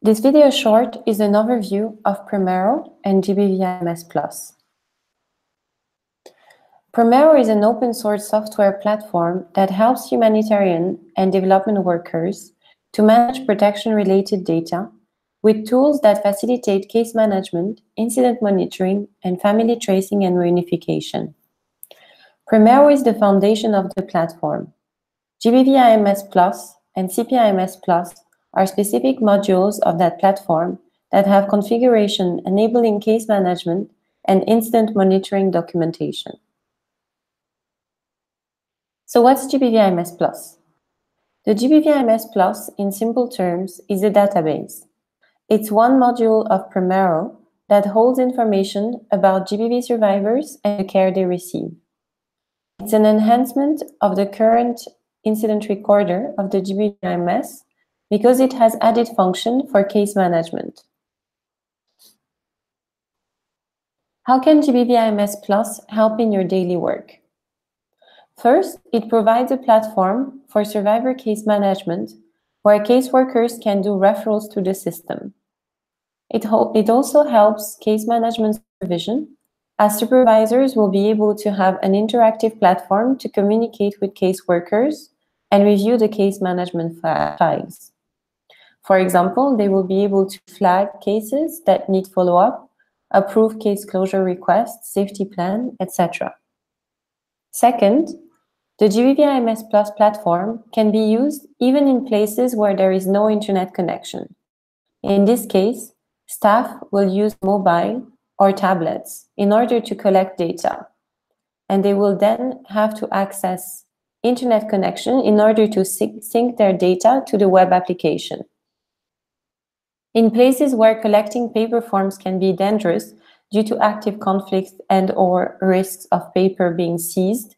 This video short is an overview of Primero and GBVIMS+. Primero is an open source software platform that helps humanitarian and development workers to manage protection-related data with tools that facilitate case management, incident monitoring, and family tracing and reunification. Primero is the foundation of the platform. GBVIMS+ and CPIMS+ are specific modules of that platform that have configuration enabling case management and incident monitoring documentation. So what's GBVIMS+? The GBVIMS+, in simple terms, is a database. It's one module of Primero that holds information about GBV survivors and the care they receive. It's an enhancement of the current incident recorder of the GBVIMS because it has added function for case management. How can GBVIMS+ help in your daily work? First, it provides a platform for survivor case management where caseworkers can do referrals to the system. It also helps case management supervision, as supervisors will be able to have an interactive platform to communicate with caseworkers and review the case management files. For example, they will be able to flag cases that need follow-up, approve case closure requests, safety plan, etc. Second, the GBVIMS+ platform can be used even in places where there is no internet connection. In this case, staff will use mobile or tablets in order to collect data, and they will then have to access internet connection in order to sync their data to the web application. In places where collecting paper forms can be dangerous due to active conflicts and/or risks of paper being seized,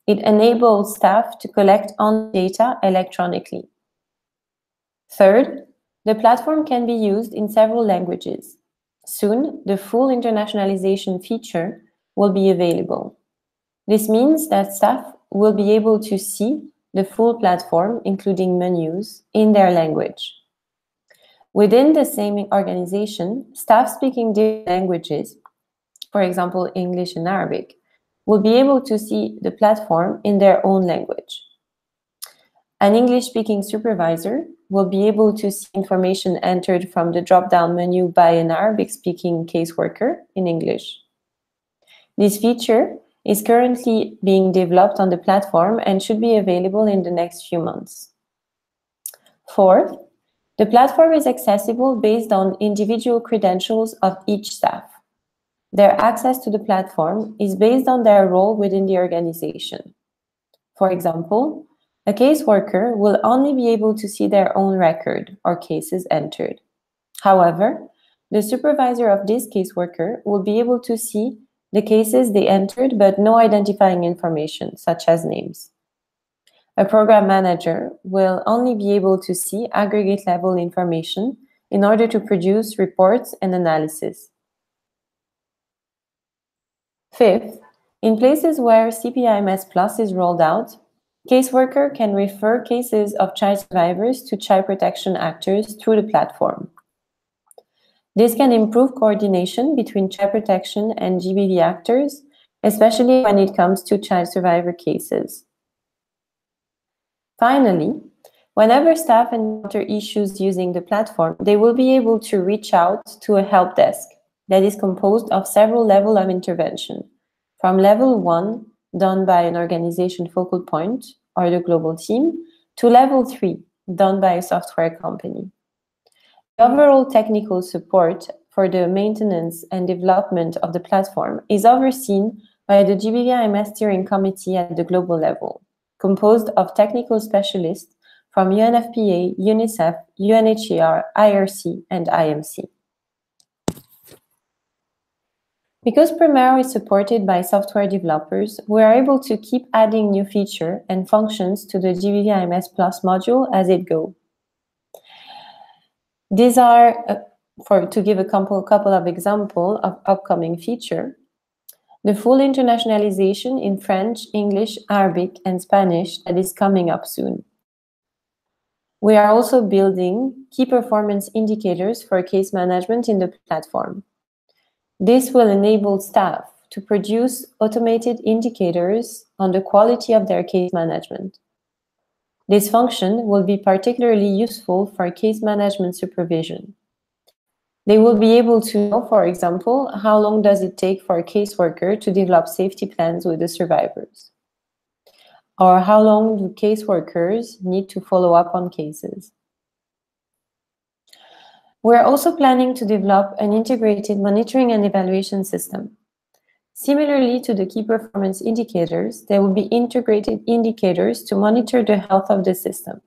it enables staff to collect on data electronically. Third, the platform can be used in several languages. Soon, the full internationalization feature will be available. This means that staff will be able to see the full platform, including menus, in their language. Within the same organization, staff speaking different languages, for example, English and Arabic, will be able to see the platform in their own language. An English-speaking supervisor will be able to see information entered from the drop-down menu by an Arabic-speaking caseworker in English. This feature is currently being developed on the platform and should be available in the next few months. Fourth, the platform is accessible based on individual credentials of each staff. Their access to the platform is based on their role within the organization. For example, a caseworker will only be able to see their own record or cases entered. However, the supervisor of this caseworker will be able to see the cases they entered but no identifying information, such as names. A program manager will only be able to see aggregate level information in order to produce reports and analysis. Fifth, in places where CPIMS+ is rolled out, caseworker can refer cases of child survivors to child protection actors through the platform. This can improve coordination between child protection and GBV actors, especially when it comes to child survivor cases. Finally, whenever staff encounter issues using the platform, they will be able to reach out to a help desk that is composed of several levels of intervention, from level 1, done by an organization focal point or the global team, to level 3, done by a software company. The overall technical support for the maintenance and development of the platform is overseen by the GBVIMS steering committee at the global level, composed of technical specialists from UNFPA, UNICEF, UNHCR, IRC, and IMC. Because Primero is supported by software developers, we are able to keep adding new features and functions to the GBVIMS+ module as it goes. These are, to give a couple of examples of upcoming features, the full internationalization in French, English, Arabic, and Spanish that is coming up soon. We are also building key performance indicators for case management in the platform. This will enable staff to produce automated indicators on the quality of their case management. This function will be particularly useful for case management supervision. They will be able to know, for example, how long does it take for a caseworker to develop safety plans with the survivors? Or how long do caseworkers need to follow up on cases? We're also planning to develop an integrated monitoring and evaluation system. Similarly to the key performance indicators, there will be integrated indicators to monitor the health of the system.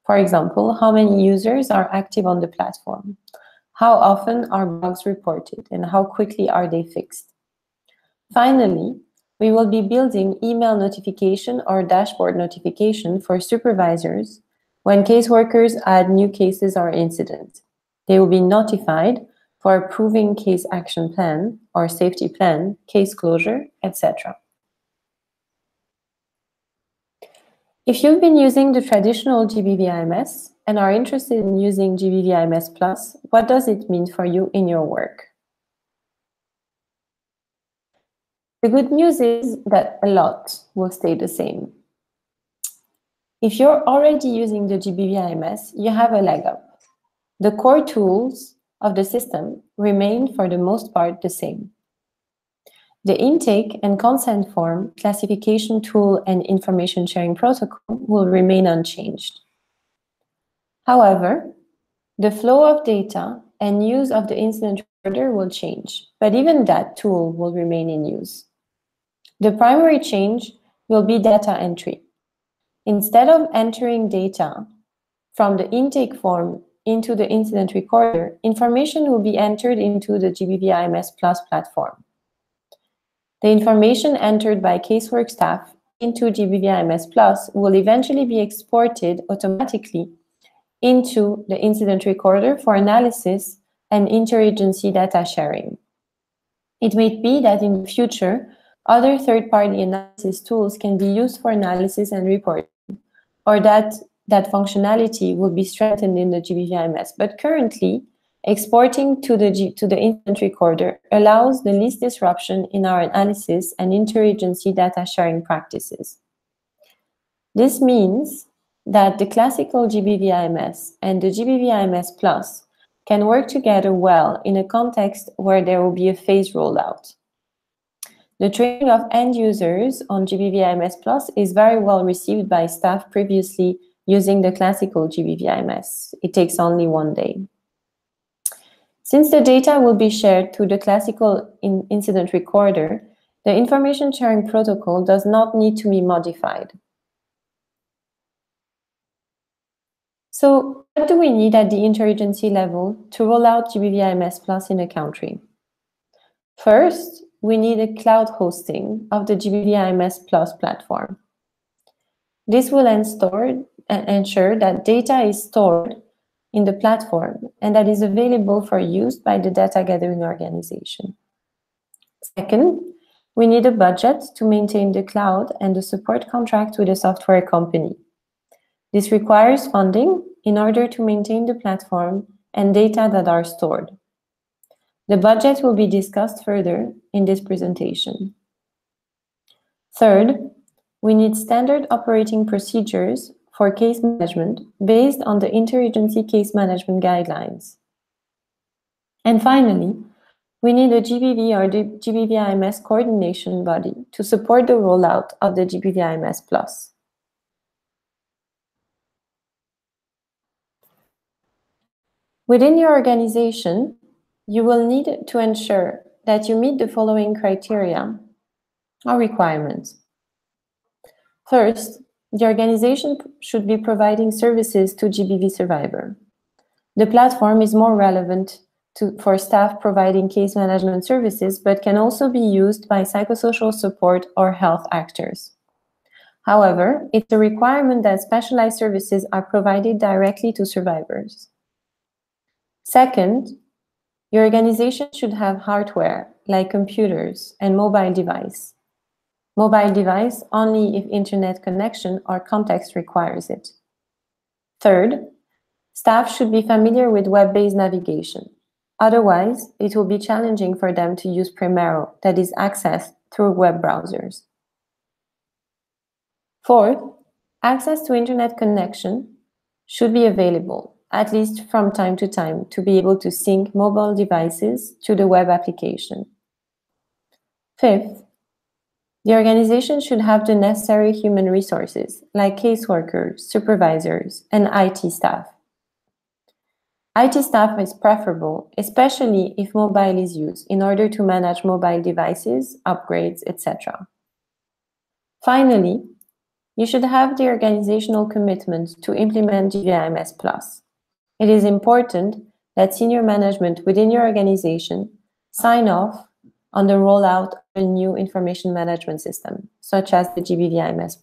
For example, how many users are active on the platform? How often are bugs reported and how quickly are they fixed? Finally, we will be building email notification or dashboard notification for supervisors when caseworkers add new cases or incidents. They will be notified for approving case action plan or safety plan, case closure, etc. If you've been using the traditional GBVIMS and are interested in using GBVIMS Plus, what does it mean for you in your work? The good news is that a lot will stay the same. If you're already using the GBVIMS, you have a leg up. The core tools of the system remain for the most part the same. The intake and consent form, classification tool, and information sharing protocol will remain unchanged. However, the flow of data and use of the incident recorder will change, but even that tool will remain in use. The primary change will be data entry. Instead of entering data from the intake form into the incident recorder, information will be entered into the GBVIMS Plus platform. The information entered by casework staff into GBVIMS Plus will eventually be exported automatically into the incident recorder for analysis and interagency data sharing. It may be that in the future, other third-party analysis tools can be used for analysis and reporting, or that functionality will be strengthened in the GBVIMS. But currently, exporting to the incident recorder allows the least disruption in our analysis and interagency data sharing practices. This means that the classical GBVIMS and the GBVIMS Plus can work together well in a context where there will be a phased rollout. The training of end users on GBVIMS Plus is very well received by staff previously using the classical GBVIMS. It takes only 1 day. Since the data will be shared through the classical incident recorder, the information sharing protocol does not need to be modified. So what do we need at the interagency level to roll out GBVIMS Plus in a country? First, we need a cloud hosting of the GBVIMS Plus platform. This will ensure that data is stored in the platform and that is available for use by the data gathering organization. Second, we need a budget to maintain the cloud and the support contract with a software company. This requires funding in order to maintain the platform and data that are stored. The budget will be discussed further in this presentation. Third, we need standard operating procedures for case management based on the interagency case management guidelines. And finally, we need a GBV or the GBVIMS coordination body to support the rollout of the GBVIMS Plus. Within your organization, you will need to ensure that you meet the following criteria or requirements. First, the organization should be providing services to GBV survivor. The platform is more relevant for staff providing case management services, but can also be used by psychosocial support or health actors. However, it's a requirement that specialized services are provided directly to survivors. Second, your organization should have hardware like computers and mobile device. Mobile device only if internet connection or context requires it. Third, staff should be familiar with web-based navigation. Otherwise, it will be challenging for them to use Primero, that is accessed through web browsers. Fourth, access to internet connection should be available, at least from time to time, to be able to sync mobile devices to the web application. Fifth, the organization should have the necessary human resources, like caseworkers, supervisors, and IT staff. IT staff is preferable, especially if mobile is used, in order to manage mobile devices, upgrades, etc. Finally, you should have the organizational commitment to implement GBVIMS+. It is important that senior management within your organization sign off on the rollout of a new information management system, such as the GBVIMS+.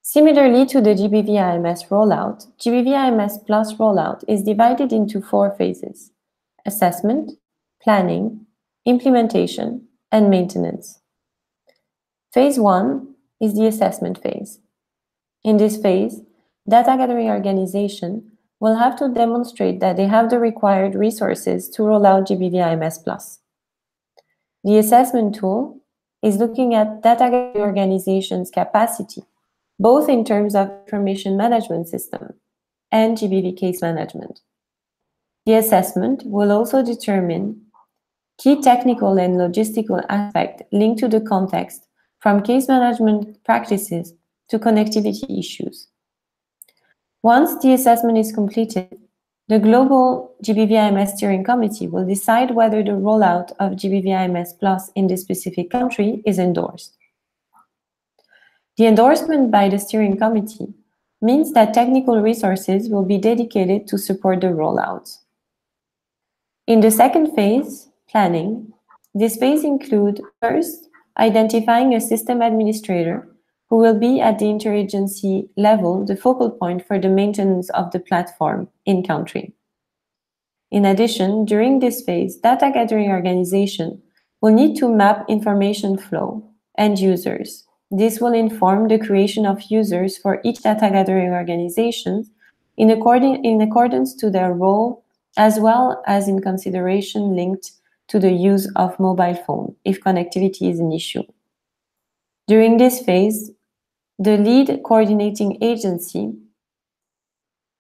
Similarly to the GBVIMS rollout, GBVIMS+ rollout is divided into 4 phases: assessment, planning, implementation, and maintenance. Phase 1 is the assessment phase. In this phase, data gathering organization will have to demonstrate that they have the required resources to roll out GBVIMS+. The assessment tool is looking at data gathering organization's capacity, both in terms of information management system and GBV case management. The assessment will also determine key technical and logistical aspects linked to the context, from case management practices to connectivity issues. Once the assessment is completed, the Global GBVIMS Steering Committee will decide whether the rollout of GBVIMS+ in this specific country is endorsed. The endorsement by the steering committee means that technical resources will be dedicated to support the rollout. In the second phase, planning, this phase includes, first, identifying a system administrator who will be at the interagency level the focal point for the maintenance of the platform in country. In addition, during this phase, data gathering organization will need to map information flow and users. This will inform the creation of users for each data gathering organization in accordance to their role, as well as in consideration linked to the use of mobile phone if connectivity is an issue. During this phase, the lead coordinating agency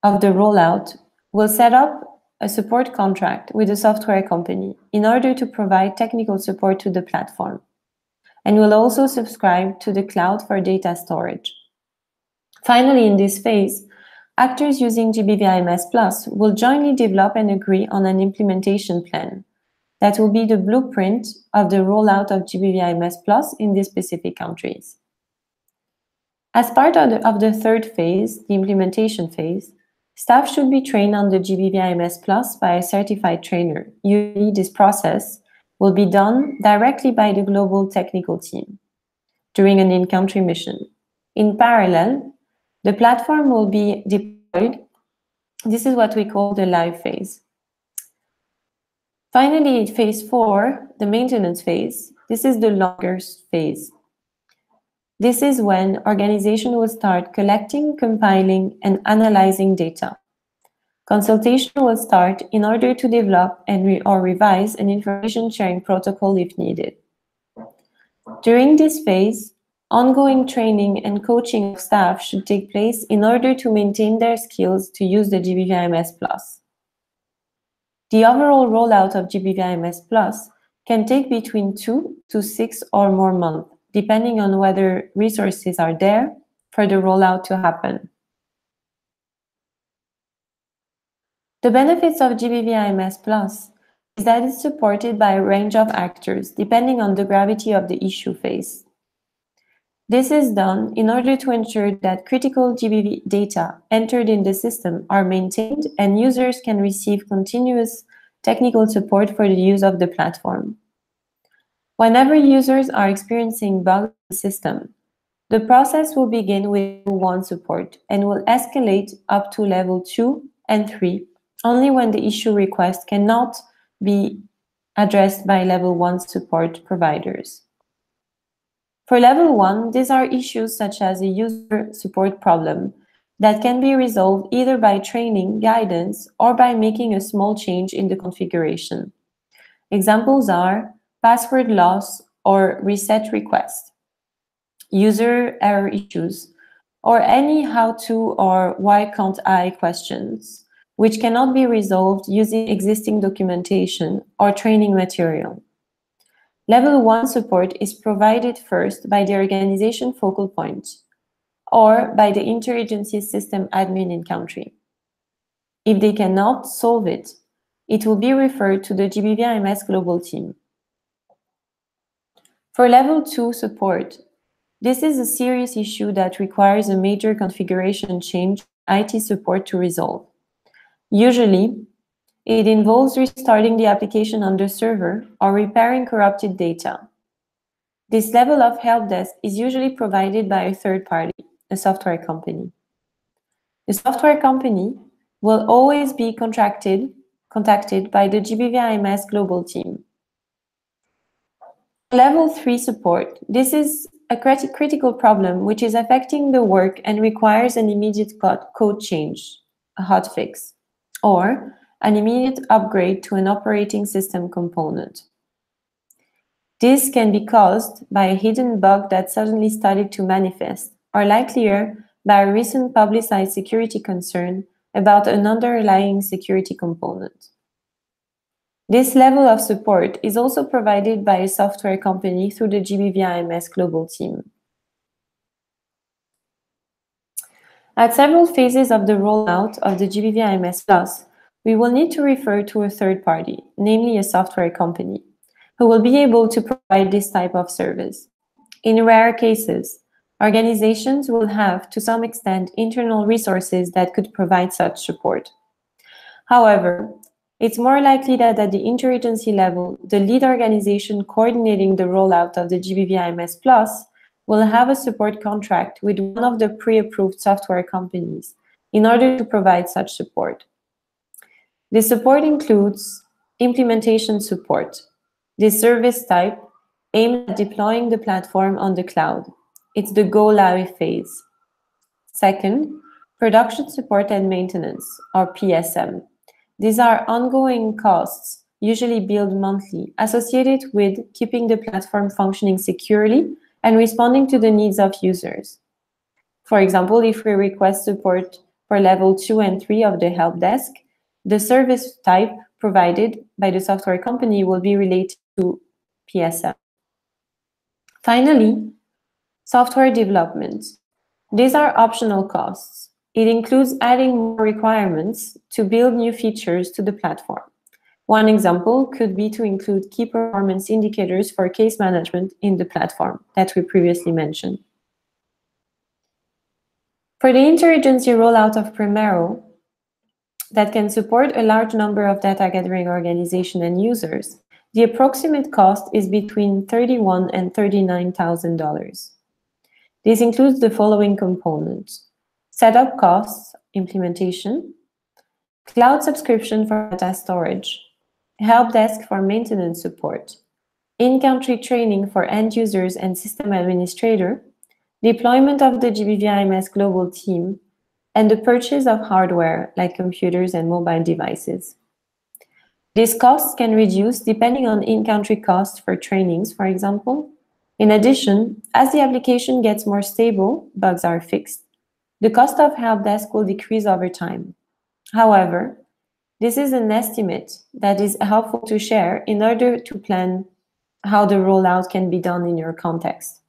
of the rollout will set up a support contract with a software company in order to provide technical support to the platform, and will also subscribe to the cloud for data storage. Finally, in this phase, actors using GBVIMS+ will jointly develop and agree on an implementation plan that will be the blueprint of the rollout of GBVIMS+ in these specific countries. As part of the third phase, the implementation phase, staff should be trained on the GBVIMS+ by a certified trainer. Usually, this process will be done directly by the global technical team during an in-country mission. In parallel, the platform will be deployed. This is what we call the live phase. Finally, phase 4, the maintenance phase, this is the longest phase. This is when organization will start collecting, compiling, and analyzing data. Consultation will start in order to develop and or revise an information sharing protocol if needed. During this phase, ongoing training and coaching of staff should take place in order to maintain their skills to use the GBVIMS+. The overall rollout of GBVIMS+ can take between 2 to 6 or more months, depending on whether resources are there for the rollout to happen. The benefits of GBVIMS+ is that it's supported by a range of actors, depending on the gravity of the issue faced. This is done in order to ensure that critical GBV data entered in the system are maintained and users can receive continuous technical support for the use of the platform. Whenever users are experiencing bugs in the system, the process will begin with level 1 support and will escalate up to level 2 and 3 only when the issue request cannot be addressed by level 1 support providers. For level 1, these are issues such as a user support problem that can be resolved either by training, guidance, or by making a small change in the configuration. Examples are password loss or reset request, user error issues, or any how-to or why can't I questions, which cannot be resolved using existing documentation or training material. Level 1 support is provided first by the organization focal point or by the interagency system admin in country. If they cannot solve it, it will be referred to the GBVIMS global team. For level 2 support, this is a serious issue that requires a major configuration change IT support to resolve. Usually, it involves restarting the application on the server or repairing corrupted data. This level of help desk is usually provided by a third party, a software company. The software company will always be contacted by the GBVIMS global team. Level 3 support. This is a critical problem which is affecting the work and requires an immediate code change, a hotfix, or an immediate upgrade to an operating system component. This can be caused by a hidden bug that suddenly started to manifest, or likelier, by a recent publicized security concern about an underlying security component. This level of support is also provided by a software company through the GBVIMS global team. At several phases of the rollout of the GBVIMS Plus, we will need to refer to a third party, namely a software company, who will be able to provide this type of service. In rare cases, organizations will have, to some extent, internal resources that could provide such support. However, it's more likely that at the interagency level, the lead organization coordinating the rollout of the GBVIMS Plus will have a support contract with one of the pre-approved software companies in order to provide such support. This support includes implementation support. This service type aimed at deploying the platform on the cloud. It's the go-live phase. Second, production support and maintenance, or PSM. These are ongoing costs, usually billed monthly, associated with keeping the platform functioning securely and responding to the needs of users. For example, if we request support for level 2 and 3 of the help desk, the service type provided by the software company will be related to PSM. Finally, software development. These are optional costs. It includes adding more requirements to build new features to the platform. One example could be to include key performance indicators for case management in the platform that we previously mentioned. For the interagency rollout of Primero, that can support a large number of data gathering organizations and users, the approximate cost is between $31,000 and $39,000. This includes the following components: setup costs, implementation, cloud subscription for data storage, help desk for maintenance support, in-country training for end users and system administrator, deployment of the GBVIMS global team, and the purchase of hardware like computers and mobile devices. These costs can reduce depending on in-country costs for trainings, for example. In addition, as the application gets more stable, bugs are fixed. The cost of help desk will decrease over time. However, this is an estimate that is helpful to share in order to plan how the rollout can be done in your context.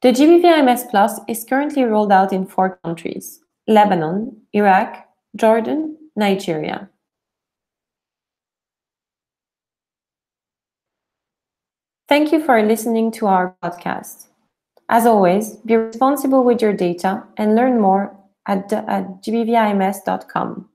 The GBVIMS Plus is currently rolled out in 4 countries: Lebanon, Iraq, Jordan, Nigeria. Thank you for listening to our podcast. As always, be responsible with your data and learn more at gbvims.com.